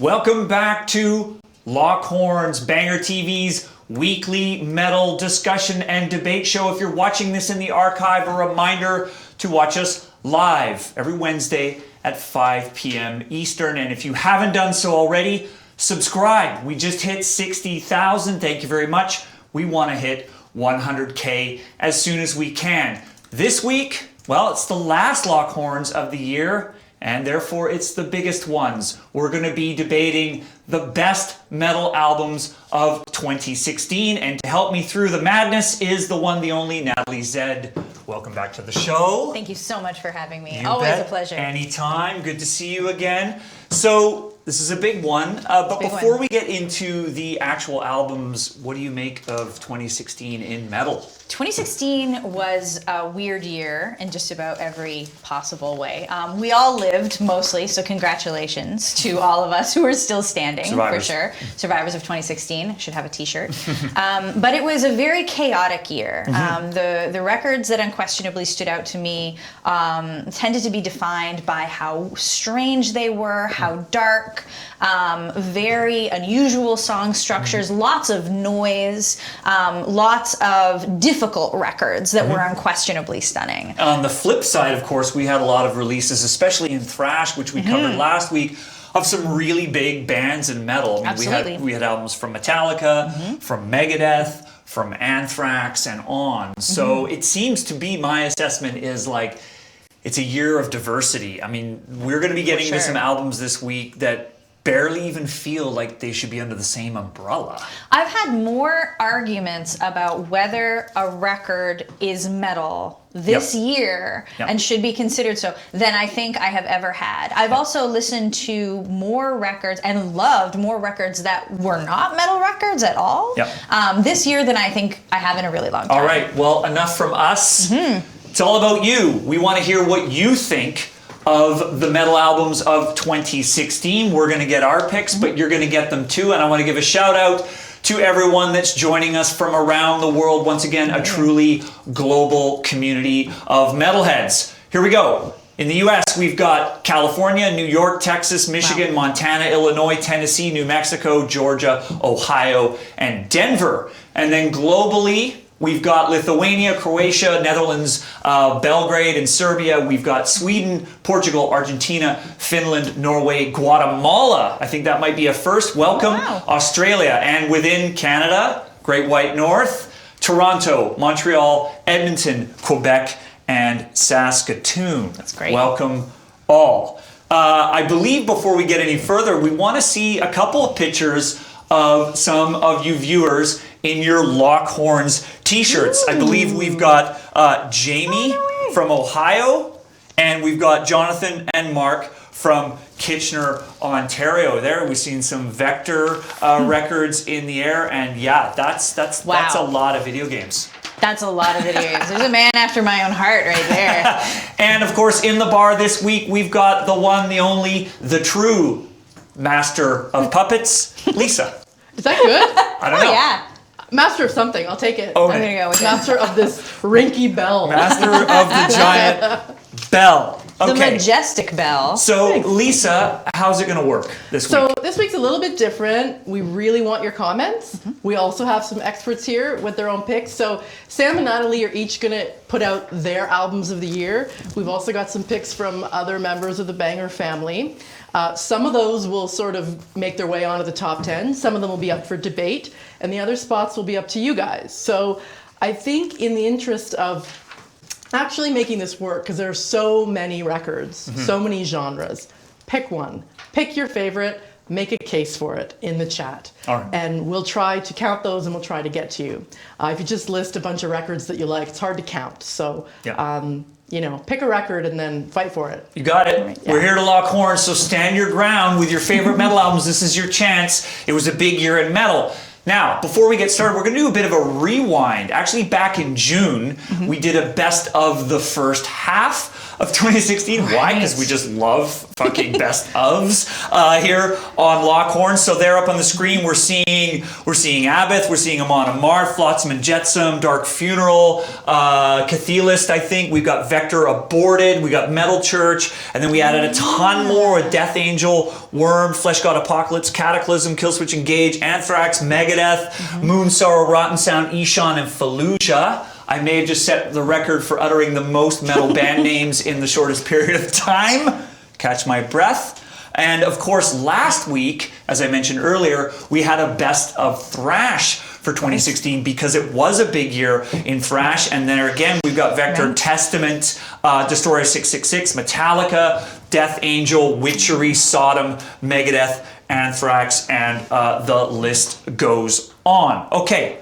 Welcome back to Lockhorn's Banger TV's weekly metal discussion and debate show. If you're watching this in the archive, a reminder to watch us live every Wednesday at 5 p.m. Eastern. And if you haven't done so already, subscribe. We just hit 60,000. Thank you very much. We want to hit 100K as soon as we can. This week, well, it's the last Lockhorns of the year, and therefore it's the biggest ones. We're going to be debating the best metal albums of 2016, and to help me through the madness is the one, the only, Natalie Zed. Welcome back to the show. Thank you so much for having me. You Always bet. a pleasure. Anytime. Good to see you again. So this is a big one, but before we get into the actual albums, what do you make of 2016 in metal? 2016 was a weird year in just about every possible way. We all lived mostly, so congratulations to all of us who are still standing, Survivors. for sure. Survivors of 2016 should have a t-shirt. But it was a very chaotic year. The records that unquestionably stood out to me tended to be defined by how strange they were, how dark, very unusual song structures, lots of noise, lots of difficult records that were unquestionably stunning. On the flip side, of course, we had a lot of releases, especially in thrash, which we covered last week, of some really big bands in metal. I mean, Absolutely. we had albums from Metallica, from Megadeth, from Anthrax, and on. So it seems to be, my assessment is like, it's a year of diversity. I mean, we're going to be getting into some albums this week that barely even feel like they should be under the same umbrella. I've had more arguments about whether a record is metal this year and should be considered so than I think I have ever had. I've also listened to more records and loved more records that were not metal records at all this year than I think I have in a really long time. All right, well, enough from us. It's all about you. We want to hear what you think of the metal albums of 2016. We're going to get our picks, but you're going to get them too. And I want to give a shout out to everyone that's joining us from around the world. Once again, a truly global community of metalheads. Here we go. In the US, we've got California, New York, Texas, Michigan, Montana, Illinois, Tennessee, New Mexico, Georgia, Ohio, and Denver. And then globally, we've got Lithuania, Croatia, Netherlands, Belgrade, and Serbia. We've got Sweden, Portugal, Argentina, Finland, Norway, Guatemala. I think that might be a first. Welcome. Australia. And within Canada, Great White North, Toronto, Montreal, Edmonton, Quebec, and Saskatoon. That's great. Welcome all. I believe before we get any further, we want to see a couple of pictures of some of you viewers in your Lockhorns t-shirts. I believe we've got Jamie from Ohio, and we've got Jonathan and Mark from Kitchener, Ontario. There we've seen some Vector records in the air, and yeah, that's a lot of video games. That's a lot of video games. There's a man after my own heart right there. And of course, in the bar this week, we've got the one, the only, the true master of puppets, Lisa. Is that good? I don't know. Yeah. Master of something, I'll take it. Oh, I'm gonna go with Master of this rinky bell. Master of the giant bell. Okay. The majestic bell. So, Lisa, how's it going to work this week? So this week's a little bit different. We really want your comments. We also have some experts here with their own picks. So Sam and Natalie are each going to put out their albums of the year. We've also got some picks from other members of the Banger family. Some of those will sort of make their way onto the top 10. Some of them will be up for debate. And the other spots will be up to you guys. So I think in the interest of actually making this work, because there are so many records, so many genres, pick one. Pick your favorite, make a case for it in the chat. All right. And we'll try to count those and we'll try to get to you. If you just list a bunch of records that you like, it's hard to count. So, you know, pick a record and then fight for it. You got it. We're here to lock horns, so stand your ground with your favorite metal albums. This is your chance. It was a big year in metal. Now, before we get started, we're going to do a bit of a rewind. Actually, back in June, we did a best of the first half of 2016. Why? Because we just love fucking best ofs here on Lockhorn. So they're up on the screen. We're seeing Abath, we're seeing Amon Amarth, Flotsam and Jetsam, Dark Funeral, Cathelist, I think. We've got Vector Aborted, we got Metal Church, and then we added a ton more with Death Angel, Worm, Flesh God Apocalypse, Cataclysm, Killswitch Engage, Anthrax, Megadeth, Moon Sorrow, Rotten Sound, Ishan, and Fallujah. I may have just set the record for uttering the most metal band names in the shortest period of time. Catch my breath. And of course, last week, as I mentioned earlier, we had a best of thrash for 2016 because it was a big year in thrash. And then again, we've got Vector, Testament, Destroyer 666, Metallica, Death Angel, Witchery, Sodom, Megadeth, Anthrax, and the list goes on. Okay,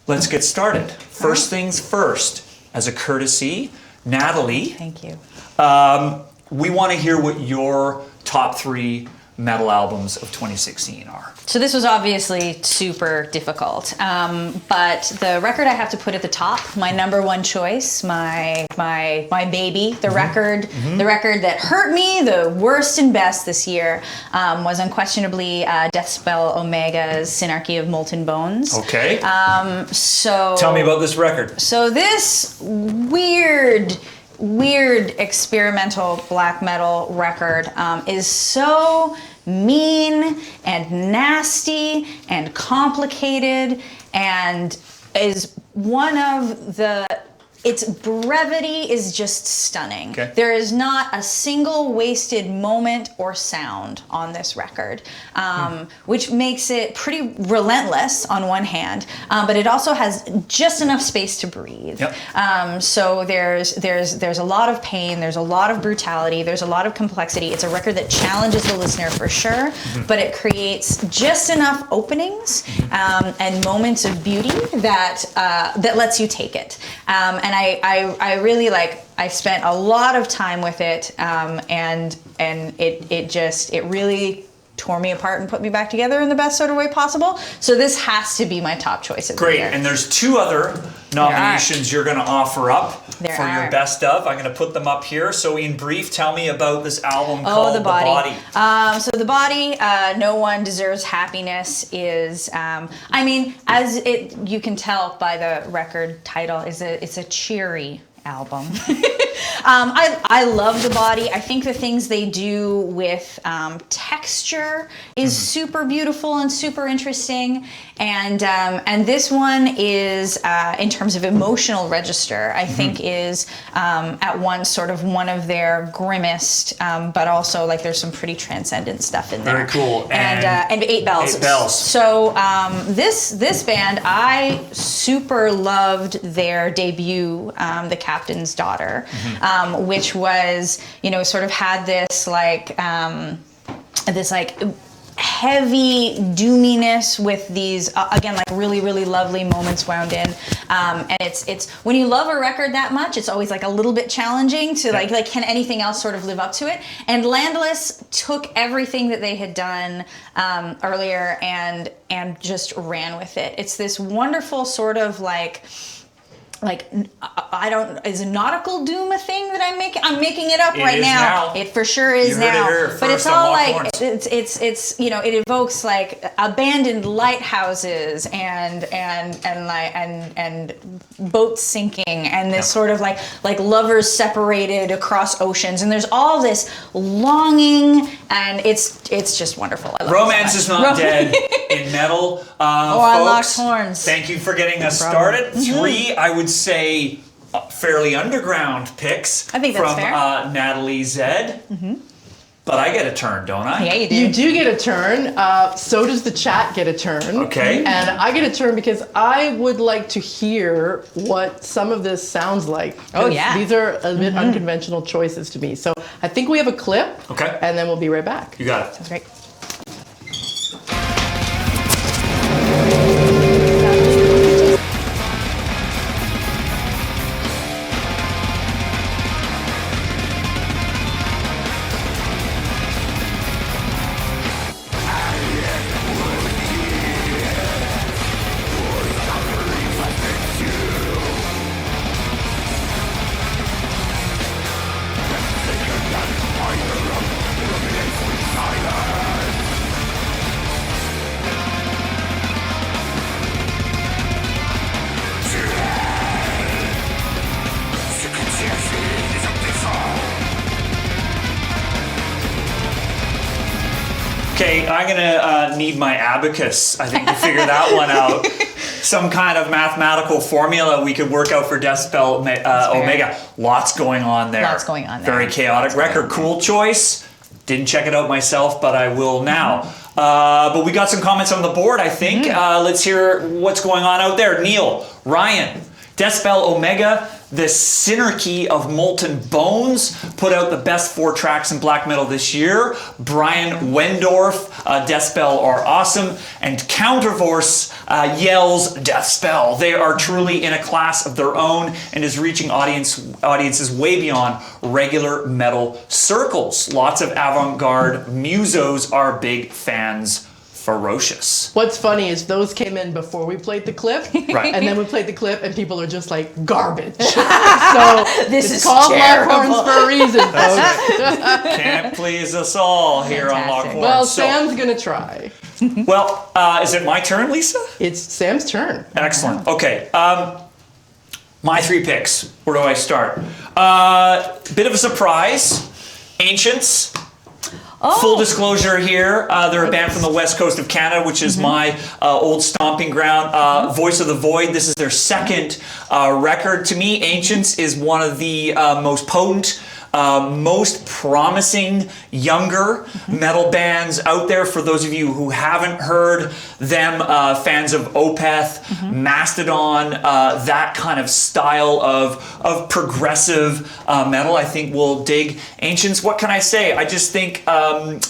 let's get started. First things first, as a courtesy, Natalie. Thank you. We want to hear what your top 3 metal albums of 2016 are. So this was obviously super difficult, but the record I have to put at the top, my number one choice, my baby, the record that hurt me the worst and best this year, was unquestionably Deathspell Omega's Synarchy of Molten Bones. Okay. So Tell me about this record. So this weird experimental black metal record is so mean and nasty and complicated, and is one of the, its brevity is just stunning. Okay. There is not a single wasted moment or sound on this record, which makes it pretty relentless on one hand, but it also has just enough space to breathe. Yep. So there's a lot of pain, there's a lot of brutality, there's a lot of complexity. It's a record that challenges the listener for sure, but it creates just enough openings and moments of beauty that that lets you take it. And I really I spent a lot of time with it, and it really tore me apart and put me back together in the best sort of way possible. So this has to be my top choice of the year. And there's 2 other nominations you're going to offer up for your best of. I'm going to put them up here. So in brief, tell me about this album called The Body. So The Body, No One Deserves Happiness is, I mean, you can tell by the record title, it's a cheery album. I love The Body. I think the things they do with texture is super beautiful and super interesting. And this one is, in terms of emotional register, I think is at once sort of one of their grimmest, but also there's some pretty transcendent stuff in there. Very cool. And 8 Bells. 8 Bells. So this band, I super loved their debut, The Captain's Daughter, which was, sort of had this heavy doominess with these again really lovely moments wound in, and it's when you love a record that much, it's always a little bit challenging to can anything else sort of live up to it. And Landless took everything that they had done earlier and just ran with it. It's this wonderful sort of is nautical doom a thing that I'm making? I'm making it up right now. It for sure is now. But it's all it's it evokes abandoned lighthouses and boats sinking and this sort of like lovers separated across oceans, and there's all this longing, and it's just wonderful. I love Romance it is not dead in metal. I locked folks, horns. Thank you for getting us started. 3, I would say, fairly underground picks. I think that's from fair. Natalie Zed. But I get a turn, don't I? Yeah, you do. You do get a turn. So does the chat get a turn. Okay. And I get a turn because I would like to hear what some of this sounds like. Oh, yeah. These are a bit unconventional choices to me. So I think we have a clip. Okay. And then we'll be right back. You got it. That's great. Okay, I'm gonna need my abacus, I think, to figure that one out. Some kind of mathematical formula we could work out for decibel omega. Lots going on there. Lots going on there. Very chaotic record. Cool choice. Didn't check it out myself, but I will now. But we got some comments on the board, I think. Let's hear what's going on out there. Neil, Ryan, Decibel Omega, the Synarchy of Molten Bones put out the best 4 tracks in black metal this year. Brian Wendorf, Deathspell are awesome. And Counterforce yells Deathspell. They are truly in a class of their own and is reaching audiences way beyond regular metal circles. Lots of avant-garde musos are big fans. Ferocious. What's funny is those came in before we played the clip, Right. and then we played the clip, and people are just like garbage. So This it's is called terrible. Lockhorns for a reason, folks. Can't please us all here on Fantastic. Lockhorn. Well, Sam's gonna try. Well, is it my turn, Lisa? It's Sam's turn. Excellent. Okay. My 3 picks. Where do I start? Bit of a surprise. Ancients. Full disclosure here, they're a band from the west coast of Canada, which is my old stomping ground. Voice of the Void, this is their second record. To me, Ancients is one of the most potent, most promising younger metal bands out there. For those of you who haven't heard them, fans of Opeth, Mastodon, that kind of style of progressive metal, I think will dig Ancients. What can I say? I just think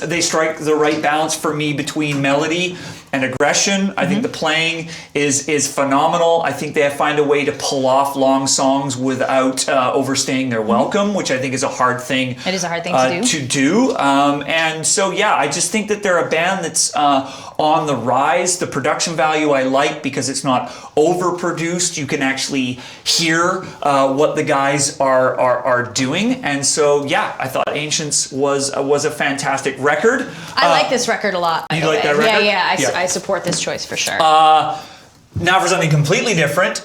they strike the right balance for me between melody and aggression. I think the playing is phenomenal. I think they find a way to pull off long songs without overstaying their welcome, which I think is a hard thing. It is a hard thing to do. And so, yeah, I just think that they're a band that's on the rise. The production value I like because it's not overproduced. You can actually hear what the guys are doing. And so, yeah, I thought Ancients was a fantastic record. I like this record a lot. You like that record? Yeah. I support this choice for sure. Now for something completely different.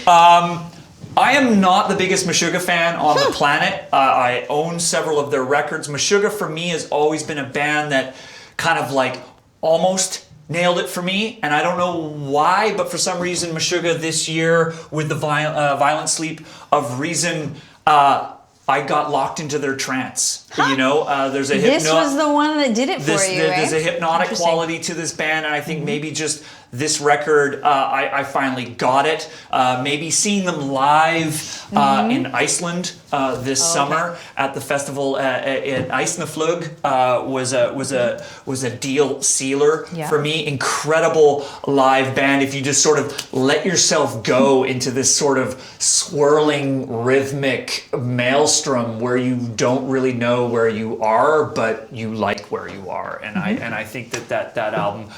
I am not the biggest Meshuga fan on the planet. I own several of their records. Meshuga for me has always been a band that kind of like almost nailed it for me, and I don't know why, but for some reason Meshuga this year with the Violent Sleep of Reason, I got locked into their trance. You know, there's a this was the one that did it for you, There's right? a hypnotic quality to this band, and I think maybe just this record, I finally got it. Maybe seeing them live in Iceland this summer at the festival in Ísaflug was a deal sealer for me. Incredible live band. If you just sort of let yourself go into this sort of swirling rhythmic maelstrom where you don't really know where you are, but you like where you are, and I think that album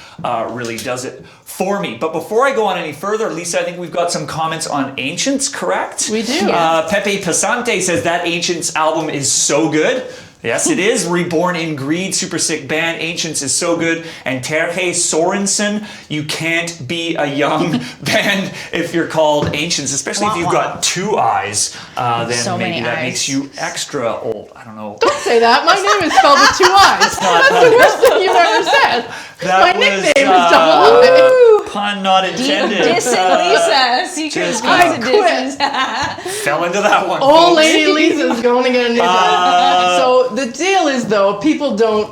really does it for me. But before I go on any further, Lisa, I think we've got some comments on Ancients, correct? We do. Pepe Pasante says that Ancients album is so good. Yes, it is. Reborn in Greed, super sick band. Ancients is so good. And Terje Sorensen, you can't be a young band if you're called Ancients, especially if you've got 2 eyes. Then So maybe many that eyes. makes you extra old. I don't know. Don't say that. My name is spelled with 2 eyes. That's the worst thing you've ever said. My nickname is double I. Pun not intended. Dissing Lisa. Secret Just I quit. Fell into that one. Old folks. lady Lisa's going to get a new job. So the deal is, though,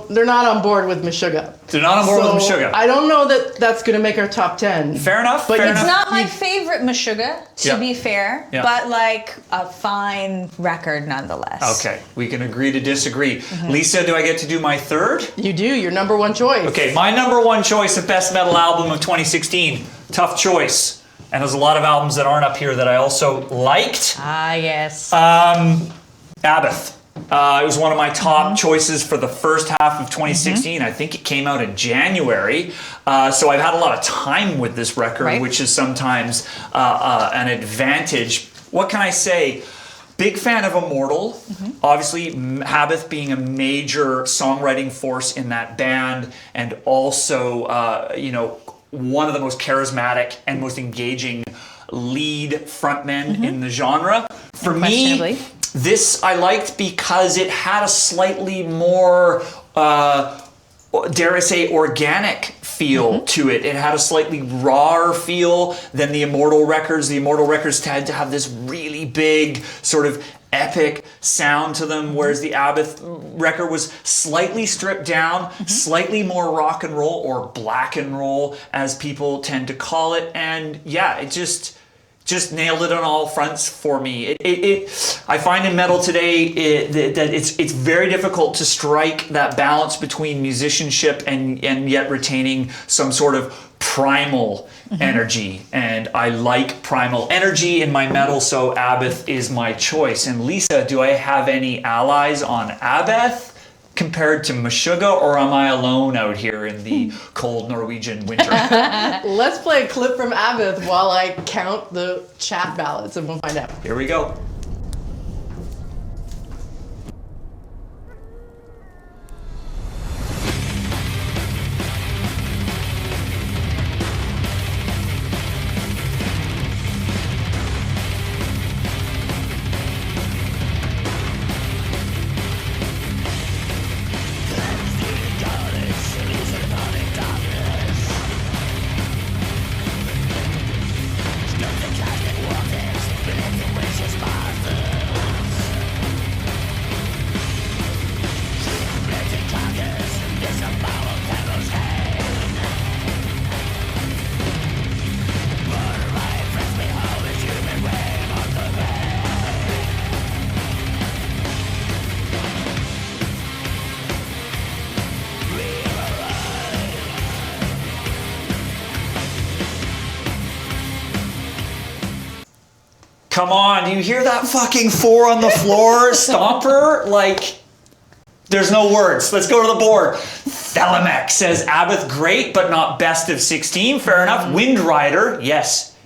they're not on board with Meshuga. They're not on board with Meshuga. I don't know that that's going to make our top 10. Fair enough. But fair it's enough. Not my favorite Meshuga, to Yeah. be fair, Yeah. but like a fine record nonetheless. Okay, we can agree to disagree. Lisa, do I get to do my third? You do, your number 1 choice. Okay, my number 1 choice of best metal album of 2016. Tough choice. And there's a lot of albums that aren't up here that I also liked. Ah, yes. Abath. It was one of my top choices for the first half of 2016. I think it came out in January. So I've had a lot of time with this record, Right. which is sometimes an advantage. What can I say? Big fan of Immortal. Obviously, Abath being a major songwriting force in that band, and also, you know, one of the most charismatic and most engaging lead frontmen in the genre. For me, Unquestionably. this I liked because it had a slightly more dare I say, organic feel to it. It had a slightly rawer feel than the Immortal records. The Immortal records tend to have this really big sort of epic sound to them, whereas the Abbott record was slightly stripped down, slightly more rock and roll, or black and roll as people tend to call it. And yeah, it just nailed it on all fronts for me. I find in metal today that it's very difficult to strike that balance between musicianship and yet retaining some sort of primal energy. And I like primal energy in my metal, so Abbott is my choice. And Lisa, do I have any allies on Abbott compared to Meshuga, or am I alone out here in the cold Norwegian winter? Let's play a clip from Abbott while I count the chat ballots, and we'll find out. Here we go. Come on, do you hear that fucking 4 on the floor stomper? Like, there's no words. Let's go to the board. Thelamek says Abbott great, but not best of 16. Fair enough. Wind Rider, yes.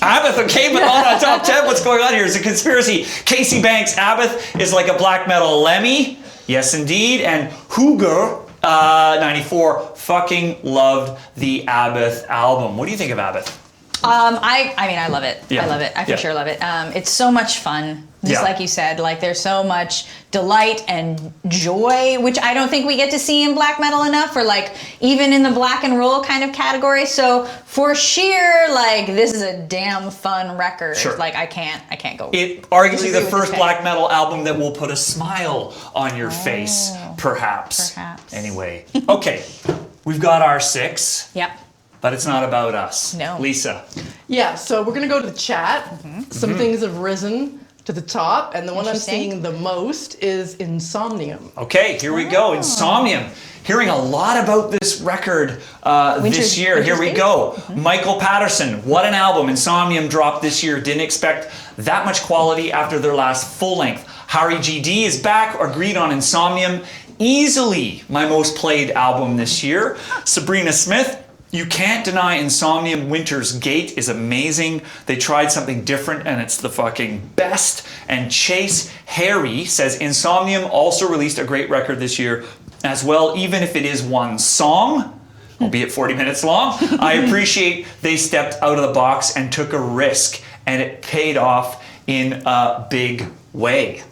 Abbott, okay, but not on top 10. What's going on here? It's a conspiracy. Casey Banks, Abbott is like a black metal Lemmy. Yes, indeed. And Hooger, 94, fucking loved the Abbott album. What do you think of Abbott? I mean, I love it. Yeah. I love it. I for Yeah. sure love it. It's so much fun. Just like you said, like there's so much delight and joy, which I don't think we get to see in black metal enough, or like even in the black and roll kind of category. So for sheer, like, this is a damn fun record. Sure. Like I can't go. It arguably disagree the with first this black metal album that will put a smile on your face, perhaps. Perhaps. Anyway, okay, we've got our 6. Yep. But it's not about us. No. Lisa. Yeah, so we're gonna go to the chat. Some things have risen to the top, and the one I'm Interesting. seeing the most is Insomnium. Okay, here we go. Insomnium. Hearing a lot about this record this year. Here we Winter's go. Michael Patterson. What an album. Insomnium dropped this year. Didn't expect that much quality after their last full length. Harry GD is back. Agreed on Insomnium. Easily my most played album this year. Sabrina Smith. You can't deny Insomnium. Winter's Gate is amazing. They tried something different and it's the fucking best. And Chase Harry says Insomnium also released a great record this year as well, even if it is one song, albeit 40 minutes long. I appreciate they stepped out of the box and took a risk, and it paid off in a big way.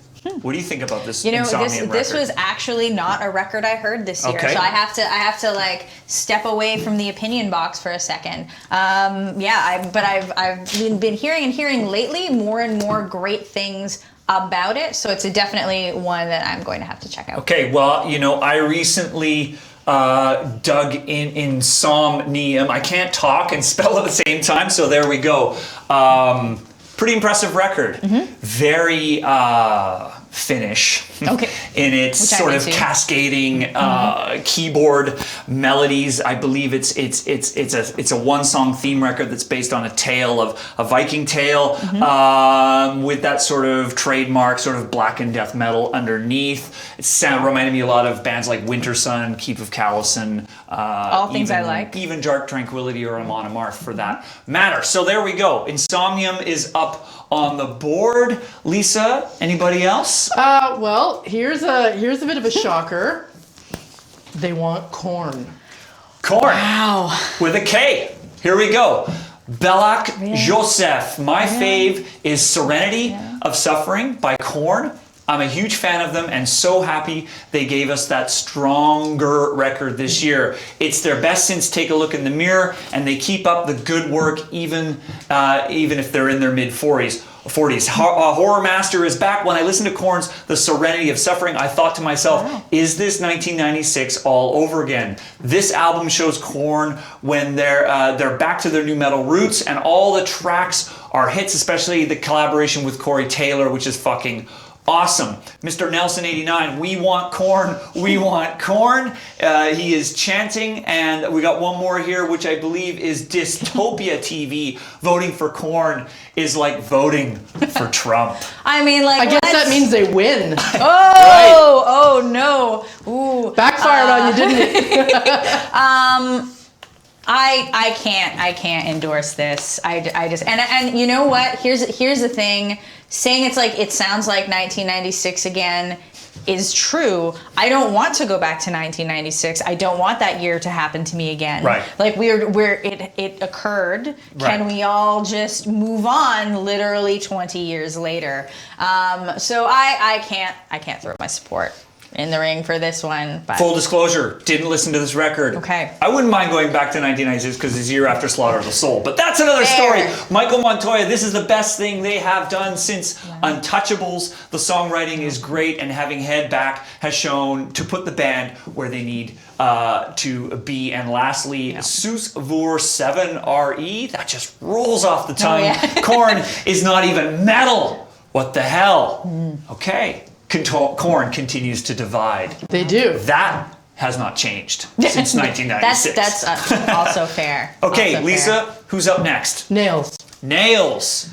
What do you think about this? You know, Insomnium this record? was actually not a record I heard this year, Okay. so I have to like step away from the opinion box for a second. But I've been hearing lately more and more great things about it, so it's definitely one that I'm going to have to check out. Okay, well, you know, I recently dug in Insomnium. I can't talk and spell at the same time, so there we go. Pretty impressive record. Very Finnish Okay. in its Which I'm sort of into. cascading keyboard melodies. I believe it's a one-song theme record that's based on a tale of a Viking tale with that sort of trademark sort of black and death metal underneath. It reminded me a lot of bands like Winter Sun, Keep of Callison. All things I like. Even Dark Tranquillity or Amon Amarth for that matter. So there we go. Insomnium is up on the board. Lisa, anybody else? Well, here's a bit of a shocker. They want Korn. Korn. Wow. With a K. Here we go. Belak Joseph. My fave is Serenity of Suffering by Korn. I'm a huge fan of them and so happy they gave us that stronger record this year. It's their best since Take a Look in the Mirror, and they keep up the good work even if they're in their mid-40s. Horror Master is back. When I listened to Korn's The Serenity of Suffering, I thought to myself, is this 1996 all over again? This album shows Korn when they're back to their new metal roots, and all the tracks are hits, especially the collaboration with Corey Taylor, which is fucking awesome. Mr. Nelson89, we want Korn, we want Korn. He is chanting, and we got one more here, which I believe is Dystopia TV. Voting for Korn is like voting for Trump. I mean, like, I guess that means they win. Oh no. Ooh. Backfired on you, didn't it? I can't endorse this. I just and you know what? Here's the thing. Saying it sounds like 1996 again is true. I don't want to go back to 1996. I don't want that year to happen to me again. Right. Like it occurred. Right. Can we all just move on literally 20 years later? So I can't throw my support in the ring for this one. But. Full disclosure, didn't listen to this record. Okay. I wouldn't mind going back to 1996 because it's a year after Slaughter of the Soul, but that's another story. Michael Montoya, this is the best thing they have done since Untouchables. The songwriting is great, and having Head back has shown to put the band where they need to be. And lastly, Sus Vur 7RE, that just rolls off the tongue. Korn is not even metal. What the hell? Okay. Korn continues to divide. They do. That has not changed since 1996. That's also fair. Okay, also Lisa, fair. who's up next? Nails. Nails.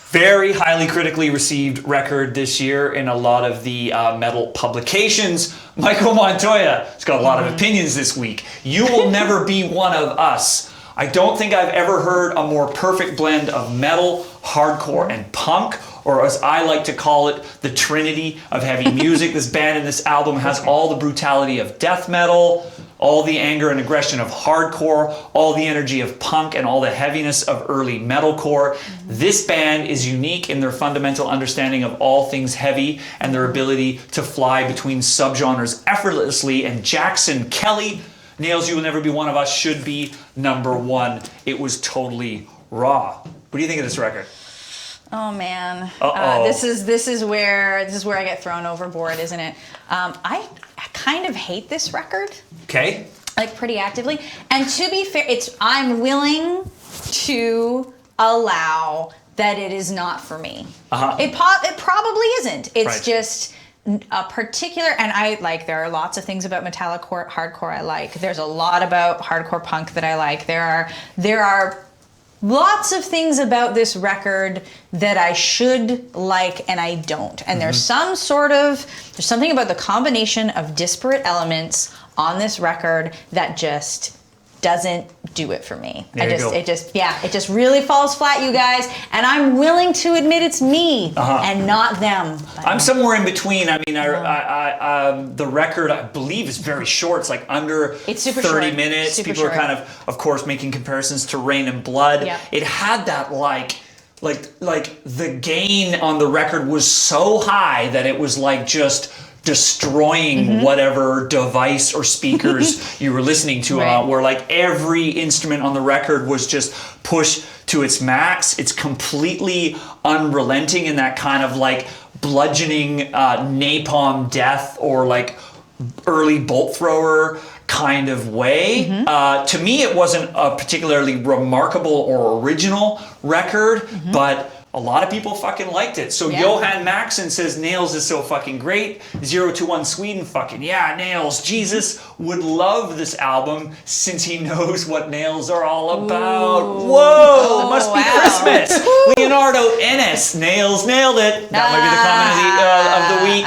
Very highly critically received record this year in a lot of the metal publications. Michael Montoya has got a lot of opinions this week. You Will Never Be One of Us. I don't think I've ever heard a more perfect blend of metal, hardcore, and punk, or as I like to call it, the trinity of heavy music. This band and this album has all the brutality of death metal, all the anger and aggression of hardcore, all the energy of punk, and all the heaviness of early metalcore. This band is unique in their fundamental understanding of all things heavy and their ability to fly between subgenres effortlessly. And Jackson Kelly, Nails, You Will Never Be One of Us should be number one. It was totally raw. What do you think of this record? Oh man, Uh-oh. this is where I get thrown overboard, isn't it? I kind of hate this record. Okay. Like pretty actively, and to be fair, I'm willing to allow that it is not for me. It probably isn't. It's just a particular, and there are lots of things about metallic hardcore I like. There's a lot about hardcore punk that I like. There are lots of things about this record that I should like and I don't. And there's something about the combination of disparate elements on this record that just doesn't do it for me. It just really falls flat, you guys. And I'm willing to admit it's me and not them. I'm somewhere in between. I mean, the record, I believe, is very short. It's like under 30 minutes. People are kind of course, making comparisons to Rain and Blood. Yep. It had that like the gain on the record was so high that it was like just destroying whatever device or speakers you were listening to, where like every instrument on the record was just pushed to its max. It's completely unrelenting in that kind of like bludgeoning napalm death or like early bolt thrower kind of way. To me, it wasn't a particularly remarkable or original record, but a lot of people fucking liked it. So Johan Maxson says Nails is so fucking great. 021 Sweden fucking Nails. Jesus would love this album since he knows what Nails are all about. Ooh. Whoa, it must be Christmas. Leonardo Ennis, Nails nailed it. That might be the comment of the week.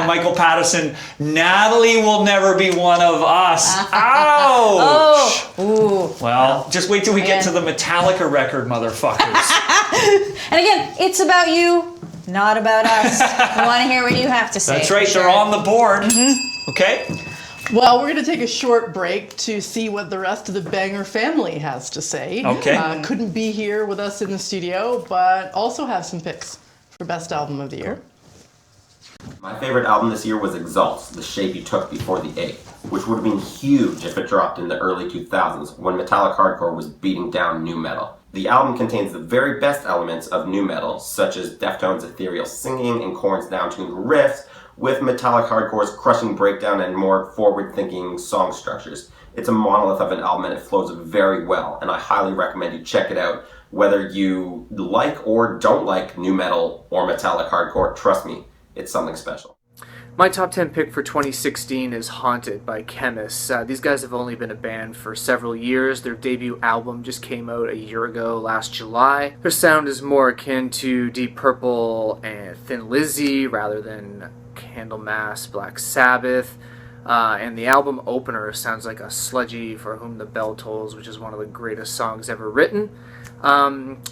Michael Patterson, Natalie will never be one of us. Ouch. Well, just wait till we get to the Metallica record, motherfuckers. And again, it's about you, not about us. I want to hear what you have to say. That's right, they're on the board. Okay. Well, we're going to take a short break to see what the rest of the Banger family has to say. Okay. Couldn't be here with us in the studio, but also have some picks for Best Album of the Year. My favorite album this year was Exalt, The Shape You Took Before the 8th, which would have been huge if it dropped in the early 2000s when metallic hardcore was beating down nu metal. The album contains the very best elements of nu metal, such as Deftones' ethereal singing and Korn's down-tuned riffs, with metallic hardcore's crushing breakdown and more forward-thinking song structures. It's a monolith of an album and it flows very well, and I highly recommend you check it out. Whether you like or don't like nu metal or metallic hardcore, trust me, it's something special. My top 10 pick for 2016 is Haunted by Chemists. These guys have only been a band for several years. Their debut album just came out a year ago, last July. Their sound is more akin to Deep Purple and Thin Lizzy rather than Candlemass, Black Sabbath. And the album opener sounds like a sludgy For Whom the Bell Tolls, which is one of the greatest songs ever written.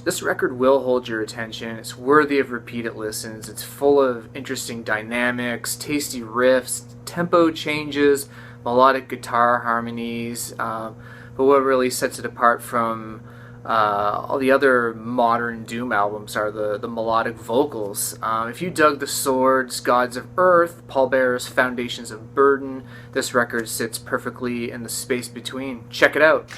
This record will hold your attention. It's worthy of repeated listens. It's full of interesting dynamics, tasty riffs, tempo changes, melodic guitar harmonies. But what really sets it apart from all the other modern Doom albums are the melodic vocals. If you dug The Swords, Gods of Earth, Paul Bearer's Foundations of Burden, this record sits perfectly in the space between. Check it out.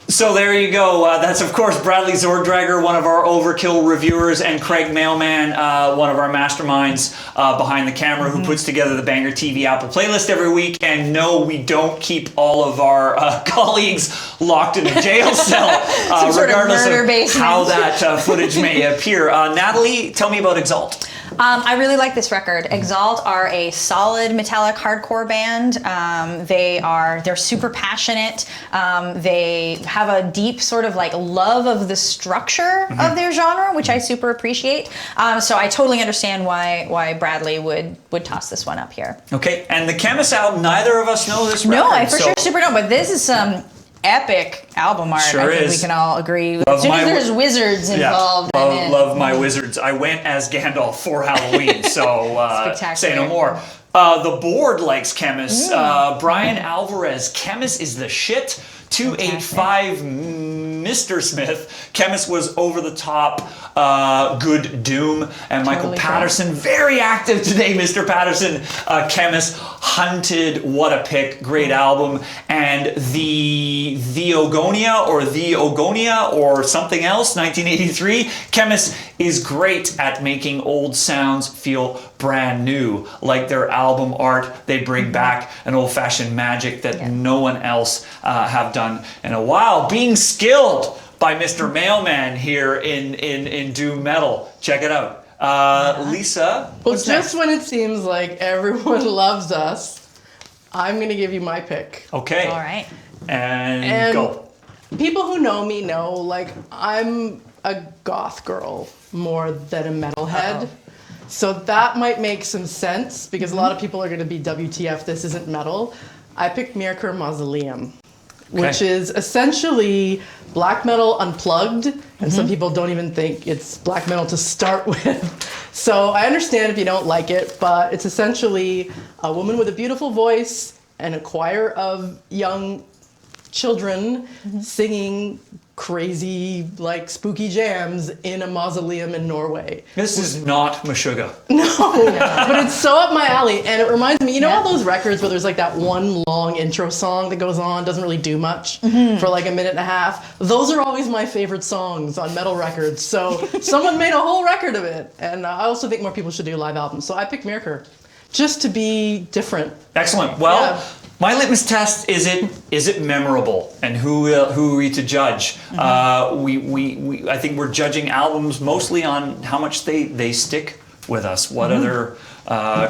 So there you go. That's, of course, Bradley Zorddrager, one of our Overkill reviewers, and Craig Mailman, one of our masterminds behind the camera, who puts together the Banger TV Apple playlist every week. And no, we don't keep all of our colleagues locked in a jail cell, regardless of how that footage may appear. Natalie, tell me about Exalt. I really like this record. Exalt are a solid metallic hardcore band. They're super passionate. They have a deep sort of like love of the structure of their genre, which I super appreciate. So I totally understand why Bradley would toss this one up here. Okay, and the Chemists album, neither of us know this record. No, I for sure super don't, but this is some epic album art. Sure I think is. we can all agree. As soon as there's wizards involved, I'm in. Love my wizards. I went as Gandalf for Halloween, so say no more. The board likes Chemists. Brian Alvarez, Chemist is the shit. 285 Mr. Smith. Chemist was over the top, good Doom. And Michael Patterson, very active today, Mr. Patterson. Chemist, Hunted, what a pick, great album. And the Ogonia or something else, 1983. Chemist is great at making old sounds feel brand new. Like their album art, they bring back an old-fashioned magic that no one else have done in a while. Being skilled by Mr. Mailman here in Doom Metal. Check it out. Lisa, well, just when it seems like everyone loves us, I'm going to give you my pick. Okay. All right. And go. People who know me know, like, I'm a goth girl more than a metalhead. So that might make some sense because a lot of people are going to be WTF, this isn't metal. I picked Mirror Mausoleum, which is essentially black metal unplugged, and some people don't even think it's black metal to start with. So I understand if you don't like it, but it's essentially a woman with a beautiful voice and a choir of young children singing crazy, like, spooky jams in a mausoleum in Norway. This is not Meshuga. No, but it's so up my alley, and it reminds me, you know all those records where there's like that one long intro song that goes on, doesn't really do much for like a minute and a half? Those are always my favorite songs on metal records, so someone made a whole record of it, and I also think more people should do live albums, so I picked Mirror, just to be different. Excellent. Well, my litmus test is it memorable, and who are we to judge? I think we're judging albums mostly on how much they stick with us. What other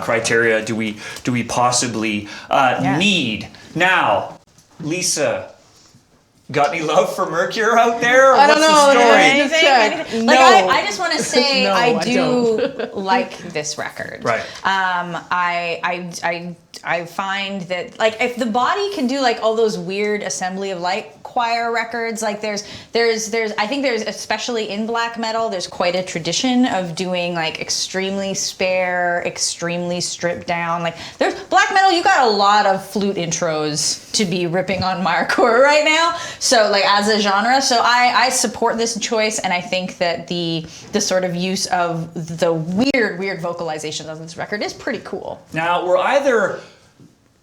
criteria do we possibly need? Now, Lisa, got any love for Mercure out there? Or I don't what's know. the story? Anything? No. Like, I just want to say No, I I do like this record. Right. I I find that like if the body can do like all those weird Assembly of Light choir records, like there's I think there's, especially in black metal, there's quite a tradition of doing like extremely spare, extremely stripped down. Like there's black metal, you got a lot of flute intros to be ripping on Markor right now. So like as a genre, so I support this choice, and I think that the sort of use of the weird vocalization of this record is pretty cool. Now, we're either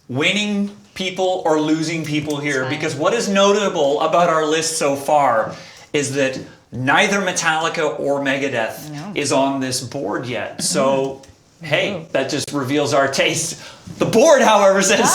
winning people or losing people here, because what is notable about our list so far is that neither Metallica or Megadeth is on this board yet. So, hey, that just reveals our taste. The board, however, says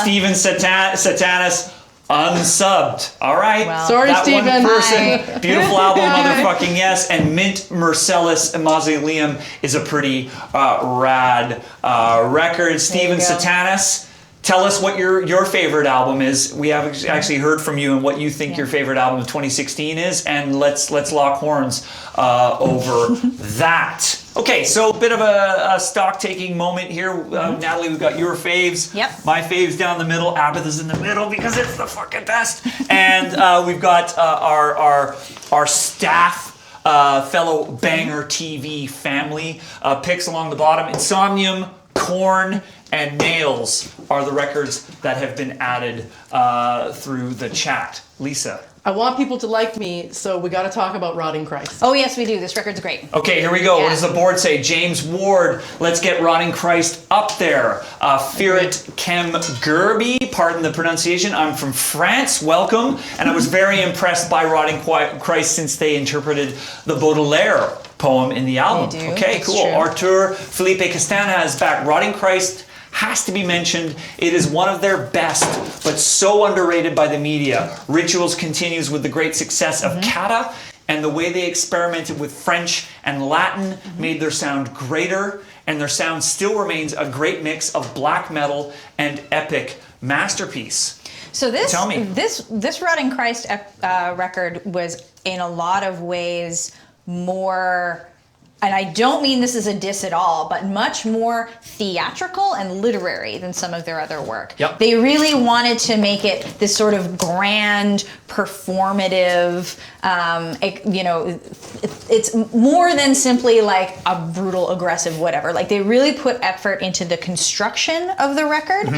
Steven Satanas unsubbed. All right. Well, sorry, that Steven. One person, beautiful album, motherfucking yes. And Mint Marcellus Mausoleum is a pretty rad record. Steven Satanas, tell us what your favorite album is. We have actually heard from you and what you think your favorite album of 2016 is, and let's lock horns over that. Okay, so a bit of a stock-taking moment here. Natalie, we've got your faves. Yep. My faves down the middle. Abathur's in the middle because it's the fucking best. And we've got our staff, fellow Banger TV family picks along the bottom. Insomnium, Korn, and Nails are the records that have been added through the chat. Lisa. I want people to like me, so we got to talk about Rotting Christ. Oh yes, we do. This record's great. Okay, here we go. What does the board say? James Ward, let's get Rotting Christ up there. Firat Kem Gerbi, pardon the pronunciation. I'm from France. Welcome. And I was very impressed by Rotting Christ since they interpreted the Baudelaire poem in the album. They do. Okay, That's cool. true. Artur Felipe Castana is back. Rotting Christ has to be mentioned. It is one of their best, but so underrated by the media. Rituals continues with the great success of Kata, and the way they experimented with French and Latin made their sound greater, and their sound still remains a great mix of black metal and epic masterpiece. So this Tell me. this Rotting Christ record was in a lot of ways more, and I don't mean this as a diss at all, but much more theatrical and literary than some of their other work. Yep. They really wanted to make it this sort of grand, performative, it's more than simply like a brutal, aggressive whatever. Like they really put effort into the construction of the record.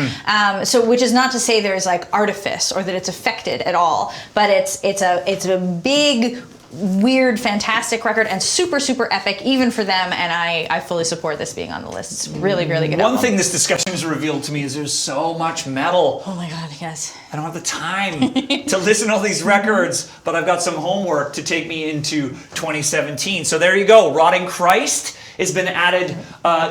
So which is not to say there's like artifice or that it's affected at all, but it's a big, weird, fantastic record, and super epic even for them, and I fully support this being on the list. It's really good One album. thing this discussion has revealed to me is there's so much metal. Oh my god, yes. I don't have the time to listen to all these records, but I've got some homework to take me into 2017. So there you go. Rotting Christ has been added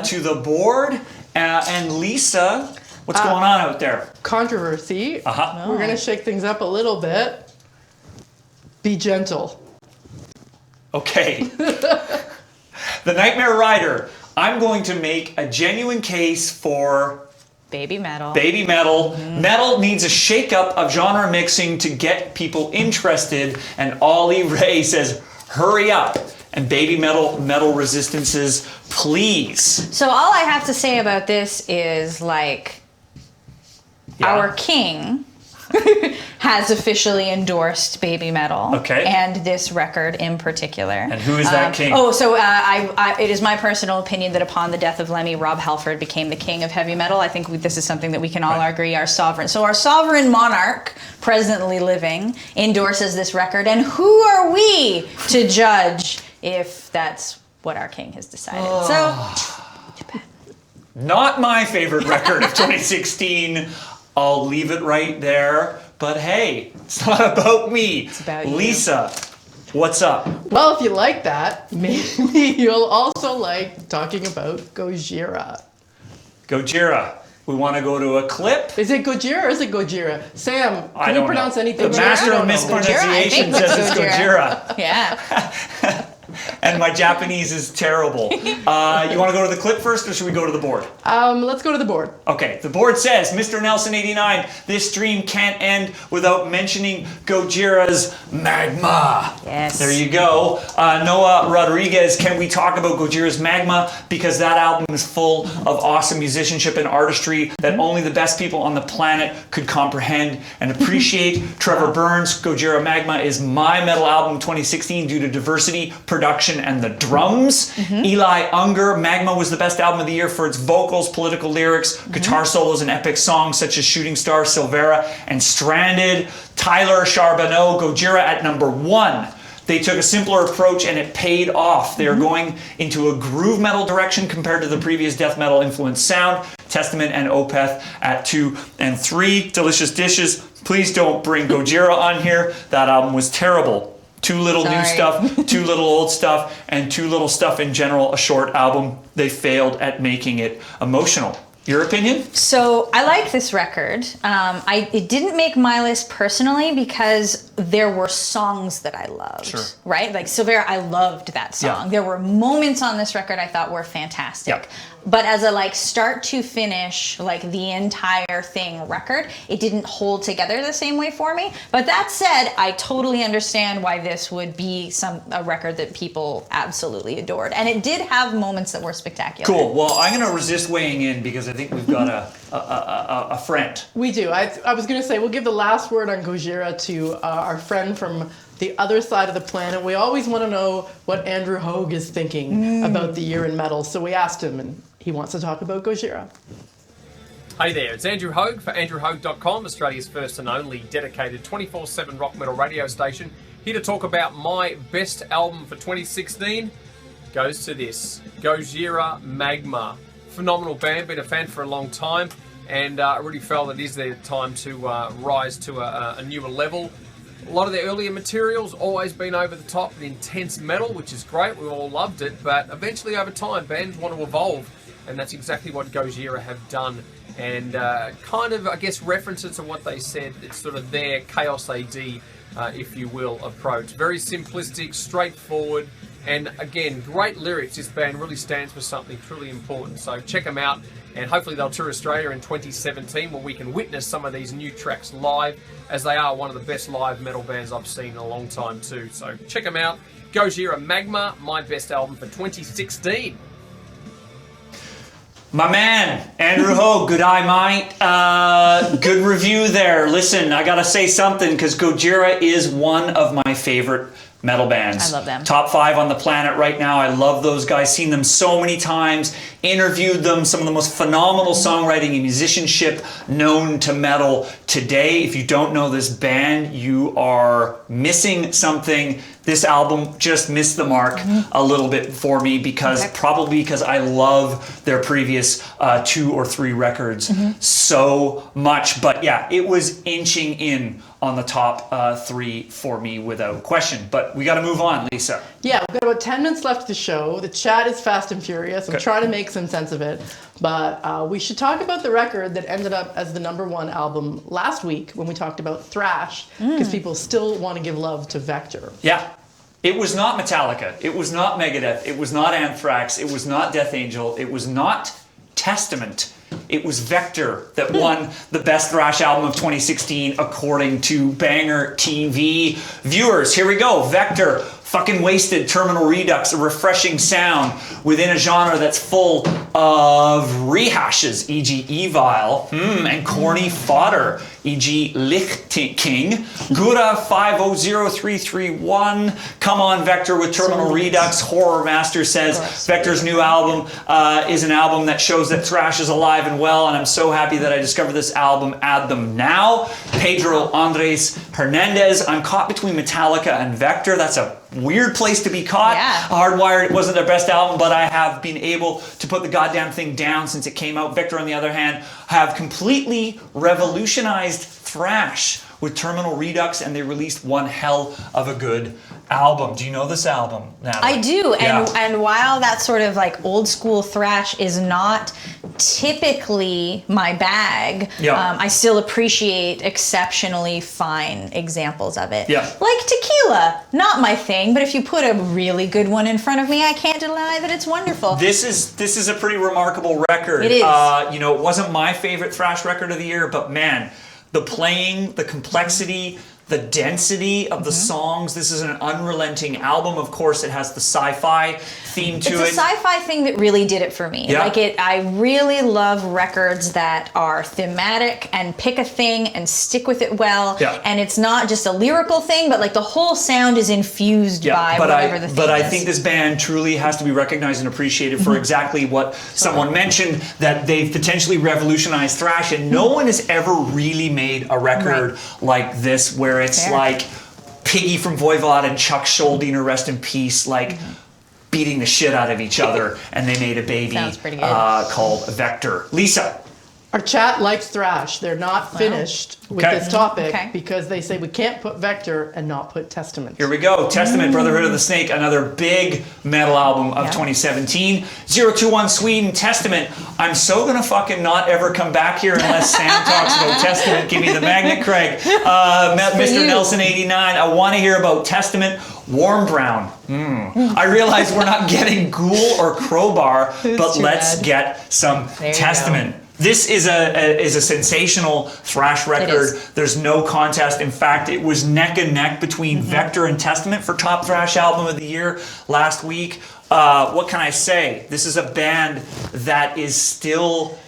to the board. And Lisa, what's going on out there? Controversy. We're going to shake things up a little bit. Be gentle. Okay. The Nightmare Rider. I'm going to make a genuine case for Baby metal. baby metal. Metal needs a shake-up of genre mixing to get people interested, and Ollie Ray says, hurry up. And baby metal resistances, please. So all I have to say about this is like our king has officially endorsed baby metal. Okay. And this record in particular. And who is that king? It is my personal opinion that upon the death of Lemmy, Rob Halford became the king of heavy metal. I think this is something that we can all agree our sovereign. So our sovereign monarch, presently living, endorses this record. And who are we to judge if that's what our king has decided? Not my favorite record of 2016. I'll leave it right there. But hey, it's not about me. It's about you. Lisa, what's up? Well, if you like that, maybe you'll also like talking about Gojira. Gojira. We want to go to a clip. Is it Gojira or is it Gojira? Sam, I can don't you pronounce know. anything? The master I of don't know. mispronunciation Gojira? I think says it's it's Gojira. Yeah. and my Japanese is terrible. You want to go to the clip first, or should we go to the board? Let's go to the board. Okay, the board says, Mr. Nelson 89, this stream can't end without mentioning Gojira's Magma. Yes. There you go. Noah Rodriguez, can we talk about Gojira's Magma? Because that album is full of awesome musicianship and artistry that only the best people on the planet could comprehend and appreciate. Trevor Burns, Gojira Magma is my metal album 2016 due to diversity, production, and the drums. Eli Unger, Magma was the best album of the year for its vocals, political lyrics, guitar solos, and epic songs such as Shooting Star, Silvera, and Stranded. Tyler Charbonneau, Gojira at number 1. They took a simpler approach and it paid off. They are going into a groove metal direction compared to the previous death metal influenced sound. Testament and Opeth at 2 and 3. Delicious Dishes, please don't bring Gojira on here. That album was terrible. Too little new stuff, too little old stuff, and too little stuff in general. A short album. They failed at making it emotional. Your opinion? So I like this record. It didn't make my list personally because there were songs that I loved. Sure. Right? Like Silvera, I loved that song. Yeah. There were moments on this record I thought were fantastic. Yep. But as a like start to finish, like the entire thing record, it didn't hold together the same way for me. But that said, I totally understand why this would be a record that people absolutely adored. And it did have moments that were spectacular. Cool. Well, I'm going to resist weighing in because I think we've got a friend. We do. I was going to say, we'll give the last word on Gojira to our friend from the other side of the planet. We always want to know what Andrew Hogue is thinking about the year in metal. So we asked him, and he wants to talk about Gojira. Hey there, it's Andrew Hogue for AndrewHogue.com, Australia's first and only dedicated 24/7 rock metal radio station. Here to talk about my best album for 2016 goes to this, Gojira Magma. Phenomenal band, been a fan for a long time, and I really felt it is their time to rise to a newer level. A lot of their earlier material's always been over the top and intense metal, which is great, we all loved it, but eventually over time bands want to evolve, and that's exactly what Gojira have done. And kind of, I guess, references to what they said, it's sort of their Chaos AD, if you will, approach. Very simplistic, straightforward, and again, great lyrics. This band really stands for something truly important, so check them out, and hopefully they'll tour Australia in 2017 where we can witness some of these new tracks live, as they are one of the best live metal bands I've seen in a long time too. So check them out. Gojira Magma, my best album for 2016. My man, Andrew Hogue, good eye, mate. Good review there. Listen, I gotta say something, because Gojira is one of my favorite metal bands. I love them. Top 5 on the planet right now. I love those guys. Seen them so many times. Interviewed them. Some of the most phenomenal songwriting and musicianship known to metal today. If you don't know this band, you are missing something. This album just missed the mark a little bit for me probably because I love their previous 2 or 3 records so much. But yeah, it was inching in on the top 3 for me without question. But we got to move on, Lisa. Yeah, we've got about 10 minutes left of the show. The chat is fast and furious. I'm trying to make some sense of it. But we should talk about the record that ended up as the #1 album last week when we talked about thrash, because people still want to give love to Vector. Yeah. It was not Metallica. It was not Megadeth. It was not Anthrax. It was not Death Angel. It was not Testament. It was Vector that won the best thrash album of 2016 according to Banger TV viewers. Here we go. Vector, fucking wasted, Terminal Redux, a refreshing sound within a genre that's full of rehashes, e.g. Evile, and corny fodder, e.g. Licht King. Gura 500331. Come on, Vector with Terminal Redux. Horror Master says Vector's new album is an album that shows that thrash is alive and well, and I'm so happy that I discovered this album. Add them now. Pedro Andres Hernandez. I'm caught between Metallica and Vector. That's a weird place to be caught. Yeah. Hardwired, it wasn't their best album, but I have been able to put the goddamn thing down since it came out. Vector, on the other hand, have completely revolutionized thrash with Terminal Redux, and they released one hell of a good album. Do you know this album, Natalie? I do, Yeah. and while that sort of like old school thrash is not typically my bag, Yeah. I still appreciate exceptionally fine examples of it. Yeah. Like Tequila, not my thing, but if you put a really good one in front of me, I can't deny that it's wonderful. This is a pretty remarkable record. It is. It wasn't my favorite thrash record of the year, but man, the playing, the complexity, the density of the songs. This is an unrelenting album. Of course, it has the sci-fi theme to it. It's a sci-fi thing that really did it for me. Yeah. I really love records that are thematic and pick a thing and stick with it well. Yeah. And it's not just a lyrical thing, but like the whole sound is infused by whatever the thing is. But I think this band truly has to be recognized and appreciated for exactly what someone mentioned, that they've potentially revolutionized thrash, and no one has ever really made a record like this, where it's Fair. like Piggy from Voivod and Chuck Schuldiner, rest in peace, like beating the shit out of each other, and they made a baby Sounds pretty good. called Vector. Lisa. Our chat likes thrash. They're not finished with Okay. this topic Okay. because they say we can't put Vector and not put Testament. Here we go. Testament, Brotherhood of the Snake, another big metal album of 2017. 021 Sweden, Testament. I'm so gonna fucking not ever come back here unless Sam talks about Testament. Give me the magnet, Craig. Mr. you. Nelson 89. I want to hear about Testament. Warm Brown. I realize we're not getting Ghoul or Crowbar, but too let's bad. get some There you Testament. This is a sensational thrash record. is. There's no contest. In fact, it was neck and neck between Vector and Testament for top thrash album of the year last week. What can I say? This is a band that is still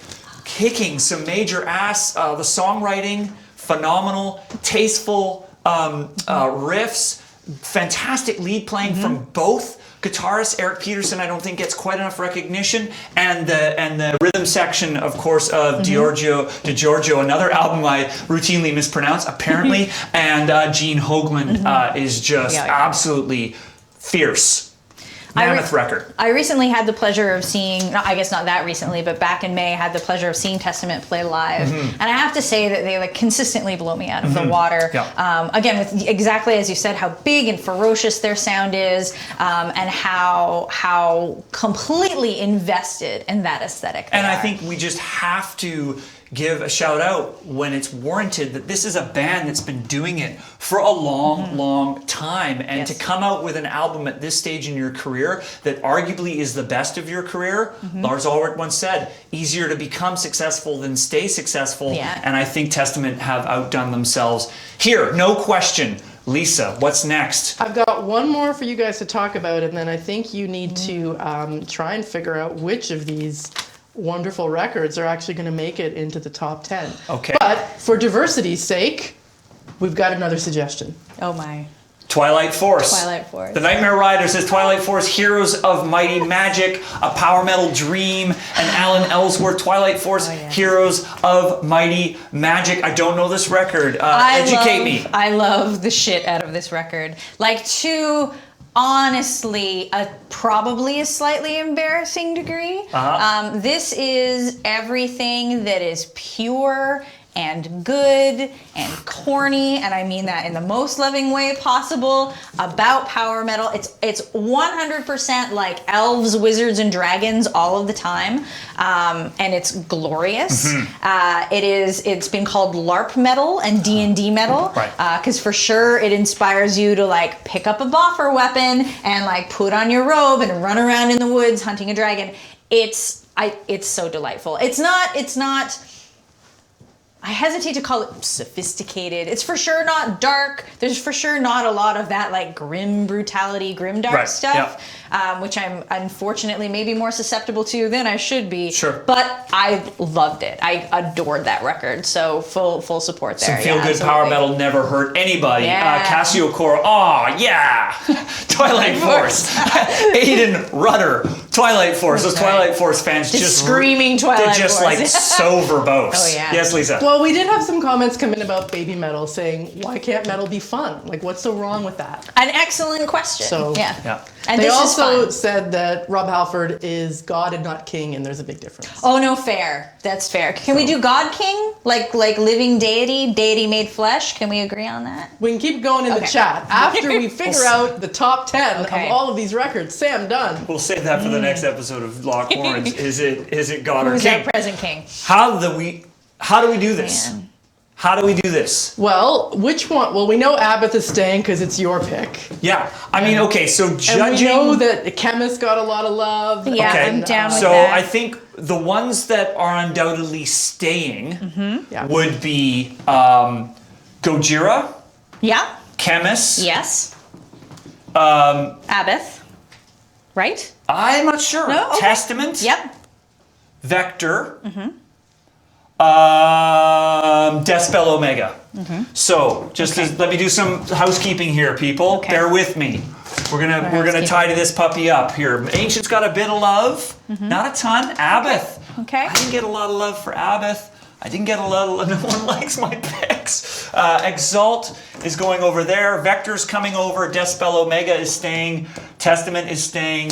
kicking some major ass. The songwriting, phenomenal, tasteful riffs, fantastic lead playing from both guitarist Eric Peterson. I don't think gets quite enough recognition, and the rhythm section, of course, of DiGiorgio, another album I routinely mispronounce apparently, and Gene Hoglan is just absolutely fierce. Mammoth record. I recently had the pleasure of seeing, I guess not that recently, but back in May, I had the pleasure of seeing Testament play live. And I have to say that they like consistently blow me out of the water. Yeah. Again, with exactly as you said, how big and ferocious their sound is, and how completely invested in that aesthetic they And I are. think we just have to give a shout out when it's warranted that this is a band that's been doing it for a long time, and to come out with an album at this stage in your career that arguably is the best of your career. Lars Ulrich once said, easier to become successful than stay successful. Yeah. And I think Testament have outdone themselves here, no question. Lisa, what's next? I've got one more for you guys to talk about, and then I think you need to try and figure out which of these wonderful records are actually going to make it into the top 10. Okay. But for diversity's sake, we've got another suggestion. Oh my. Twilight Force. Twilight Force. The Nightmare Rider says Twilight Force, Heroes of Mighty Magic, A Power Metal Dream, and Alan Ellsworth. Twilight Force, Heroes of Mighty Magic. I don't know this record. Educate me. I love the shit out of this record. Like honestly, probably a slightly embarrassing degree. This is everything that is pure and good and corny, and I mean that in the most loving way possible, about power metal. It's 100% like elves, wizards, and dragons all of the time, and it's glorious. It's been called LARP metal and D&D metal, because for sure it inspires you to like pick up a boffer weapon and like put on your robe and run around in the woods hunting a dragon. It's so delightful. It's not. I hesitate to call it sophisticated. It's for sure not dark. There's for sure not a lot of that like grim brutality, grim dark stuff, which I'm unfortunately maybe more susceptible to than I should be. Sure. But I loved it. I adored that record. So full support there. Some feel-good power metal never hurt anybody. Yeah. Cassio Core, Twilight Force. Aiden Rudder, Twilight Force. Those That's right. Twilight Force fans Just screaming Twilight They're just Force. like so verbose. Oh, yeah. Yes, Lisa. Well, we did have some comments come in about baby metal saying, why can't metal be fun? Like, what's so wrong with that? An excellent question. So- Yeah. And They this also is fun. said that Rob Halford is God and not king, and there's a big difference. Oh no, fair. That's fair. Can we do God King? Like living deity, deity made flesh? Can we agree on that? We can keep going in the Okay. chat. After we figure out the top 10 Okay. of all of these records, Sam Dunn. We'll save that for the next episode of Lock Horns. Is it God or Who's King? our present king? How do we do this? Man. How do we do this? Well, which one? Well, we know Abbott is staying because it's your pick. Yeah. I mean, okay, so judging. And we know that the Chemists got a lot of love. Yeah, Okay. I'm down with So that. I think the ones that are undoubtedly staying Yeah. would be Gojira, Yeah. Chemists. Yes. Abbott. Right? I'm not sure. No? Okay. Testament. Yep. Vector. Decibel Omega. So just let me do some housekeeping here, people. Okay. Bear with me. We're gonna tidy this puppy up here. Ancient's got a bit of love, not a ton. Abath. Okay. I didn't get a lot of love for Abath. I didn't get a lot of love. No one likes my picks. Exalt is going over there. Vector's coming over. Decibel Omega is staying. Testament is staying.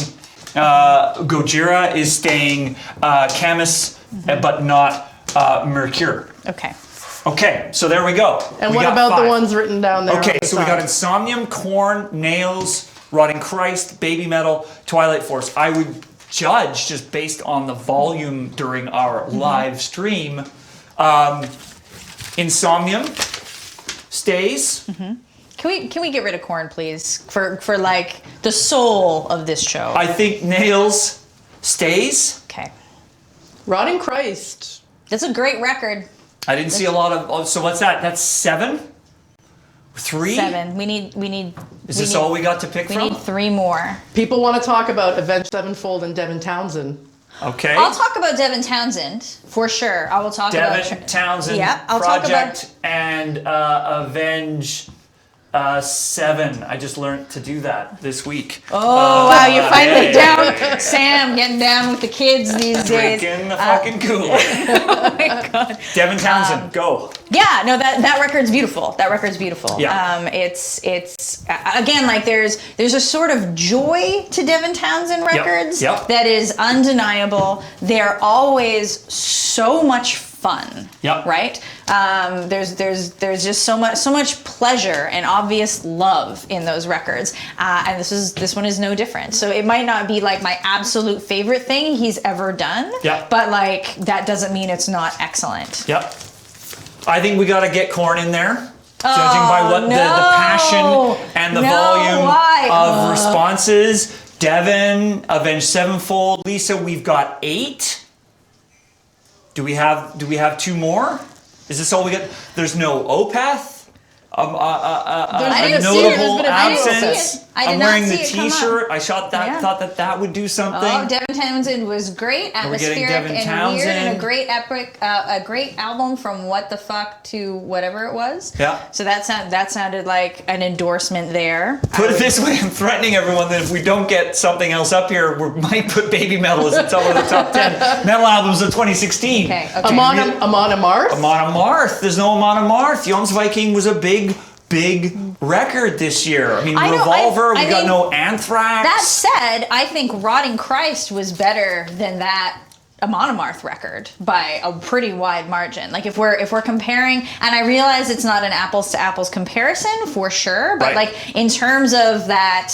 Gojira is staying. Chemists, but not Mercure. Okay. Okay, so there we go. And We what got about the 5. ones written down there? Okay, on the so we got side? Insomnium, Korn, Nails, Rotting Christ, Baby Metal, Twilight Force. I would judge just based on the volume during our live stream. Insomnium stays. Can we get rid of corn, please? For like the soul of this show. I think Nails stays. Okay. Rotting Christ. That's a great record. I didn't see a lot of. So what's that? That's 7. 3. 7. We need. Is this all we got to pick We from? need 3 more. People want to talk about Avenged Sevenfold and Devin Townsend. Okay. I'll talk about Devin Townsend for sure. I will talk about Devin Townsend Yeah, I'll talk Project and Avenge 7. I just learned to do that this week. Oh wow, you're finally yeah. down, Sam. Getting down with the kids these days. Drinking the fucking Kool-Aid. Oh my god. Devin Townsend, go. Yeah, no, that record's beautiful. That record's beautiful. Yeah. It's again like there's a sort of joy to Devin Townsend records Yep. that is undeniable. They're always so much fun. Yep. Right? There's just so much pleasure and obvious love in those records, and this one is no different. So it might not be like my absolute favorite thing he's ever done. Yep. But like that doesn't mean it's not excellent. Yep. I think we got to get Korn in there. Judging by what the passion and the volume of responses. Devin, Avenged Sevenfold, Lisa, we've got 8. Do we have 2 more? Is this all we got? There's no Opeth. There's I been didn't a see it. notable There's been a- I didn't see absence. it. I did I'm not wearing see the it come up. T-shirt. I Yeah. thought that would do something. Oh, Devin Townsend was great, We're getting atmospheric Devin and Townsend. weird, and a great epic, a great album from what the fuck to whatever it was. Yeah. So that sounded like an endorsement there. Put it this way, I'm threatening everyone that if we don't get something else up here, we might put Baby Metal as the top of the top 10 metal albums of 2016. Okay. Amon Amarth. Amon Amarth. There's no Amon Amarth. Jomsviking was a big record this year. I mean, I know, Revolver, I we got mean, no Anthrax. That said, I think Rotting Christ was better than that Amon Amarth record by a pretty wide margin. Like if we're comparing, and I realize it's not an apples to apples comparison for sure, but Right. like in terms of that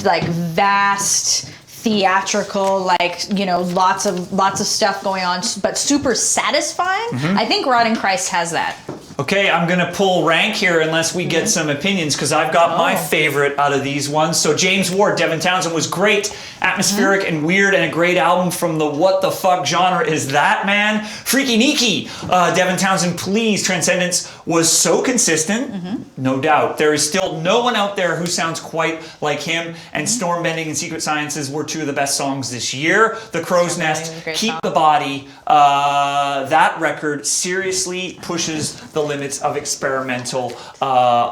like vast theatrical, like, you know, lots of stuff going on, but super satisfying. I think Rotting Christ has that. Okay, I'm gonna pull rank here unless we get some opinions, because I've got my favorite out of these ones. So James Ward, Devin Townsend was great, atmospheric and weird, and a great album from the what the fuck genre is that, man? Freaky Neeky, Devin Townsend, please. Transcendence was so consistent, no doubt. There is still no one out there who sounds quite like him, and Stormbending and Secret Sciences were 2 of the best songs this year. The Crow's Nest, was a great Keep song. the Body, that record seriously pushes the limits of experimental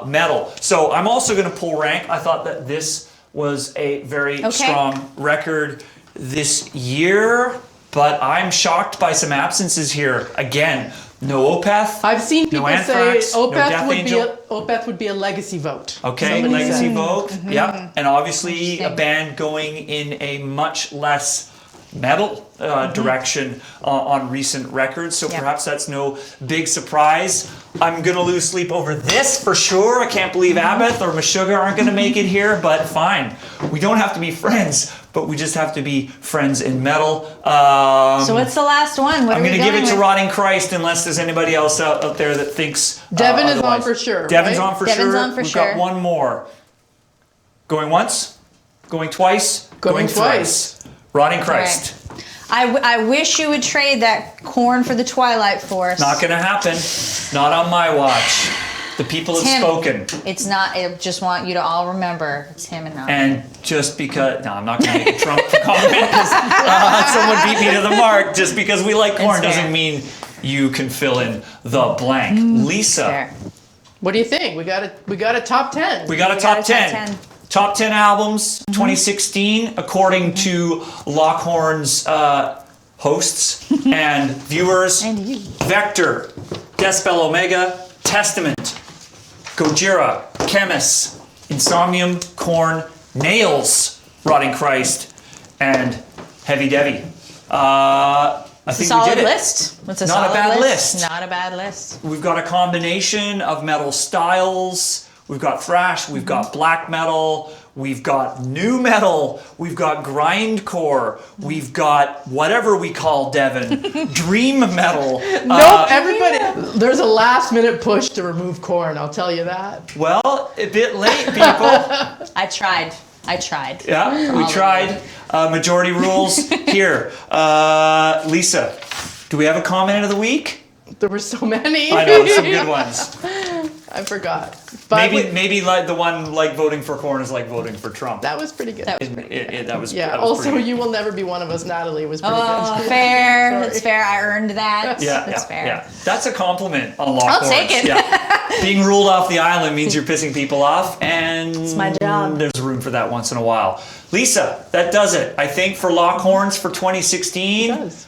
metal. So I'm also going to pull rank. I thought that this was a very strong record. this year, but I'm shocked by some absences here. Again, no Opeth. I've seen No people Anthrax, say no Opeth Death would Angel. Opeth would be a legacy vote. Okay, Somebody legacy said. vote. Yeah, and obviously a Interesting. band going in a much less metal direction on recent records, so Yeah. perhaps that's no big surprise. I'm gonna lose sleep over this for sure. I can't believe Abbott or Meshuga aren't gonna make it here, but fine. We don't have to be friends, but we just have to be friends in metal. So what's the last one? What I'm are we going to give it to with? Rotting Christ unless there's anybody else out there that thinks Devin is on otherwise. for sure, Devin's right? on for Devin's sure. on for We've sure. got one more. Going once? Going twice? Going thrice. Rotting Christ. I wish you would trade that corn for the Twilight Force. Not going to happen. Not on my watch. The people have Tim. spoken. It's not. I just want you to all remember it's him and not me. And just because, no, I'm not going to make a Trump comment because someone beat me to the mark. Just because we like corn It's fair. doesn't mean you can fill in the blank. Lisa. Fair. What do you think? We got a top 10. We got a We top got a 10. top 10. Top 10 albums 2016, according to Lockhorn's hosts and viewers. And you. Vector, Decibel Omega, Testament, Gojira, Chemists, Insomnium, Korn, Nails, Rotting Christ, and Heavy Devi. I think we Solid did it. list. It's a Not a solid bad list. Not a bad list. We've got a combination of metal styles. We've got thrash, we've got black metal, we've got new metal, we've got grindcore, we've got whatever we call Devin, dream metal. Nope, everybody. There's a last minute push to remove corn, I'll tell you that. Well, a bit late, people. I tried. Yeah, we tried. Majority rules here. Lisa, do we have a comment of the week? There were so many. I know, some good ones. I forgot. But Maybe like the one like voting for Korn is like voting for Trump. that was pretty good. That was pretty good. That was Yeah, that was also pretty good. You Will Never Be One of Us, Natalie, was pretty Oh, good. fair. Sorry. That's fair. I earned that. Yeah, That's yeah, fair. yeah. That's a compliment on Lockhorns. I'll take it. Yeah. Being ruled off the island means you're pissing people off, and it's my job. There's room for that once in a while. Lisa, that does it. I think for Lockhorns for 2016. It does.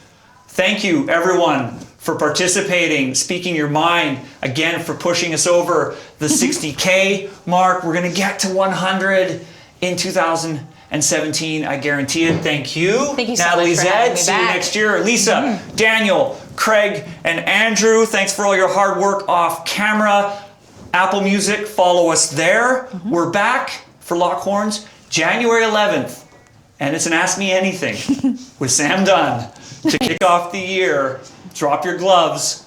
Thank you, everyone, for participating, speaking your mind, again, for pushing us over the 60K mark. We're going to get to 100 in 2017. I guarantee it. Thank you. Thank you so Natalie much for having Zed. me See you back. next year. Lisa, Daniel, Craig, and Andrew, thanks for all your hard work off camera. Apple Music, follow us there. We're back for Lockhorns January 11th. And it's an Ask Me Anything with Sam Dunn to kick off the year. Drop your gloves.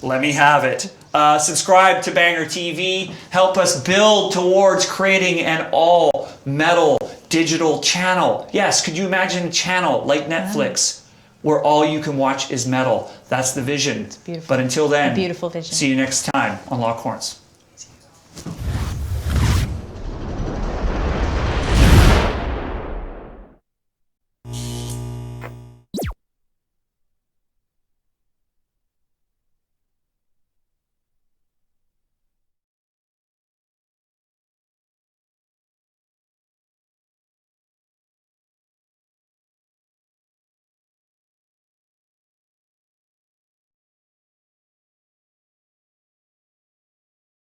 Let me have it. Subscribe to Banger TV. Help us build towards creating an all metal digital channel. Yes, could you imagine a channel like Netflix where all you can watch is metal? That's the vision. beautiful. But until then, A beautiful vision. see you next time on Lockhorns.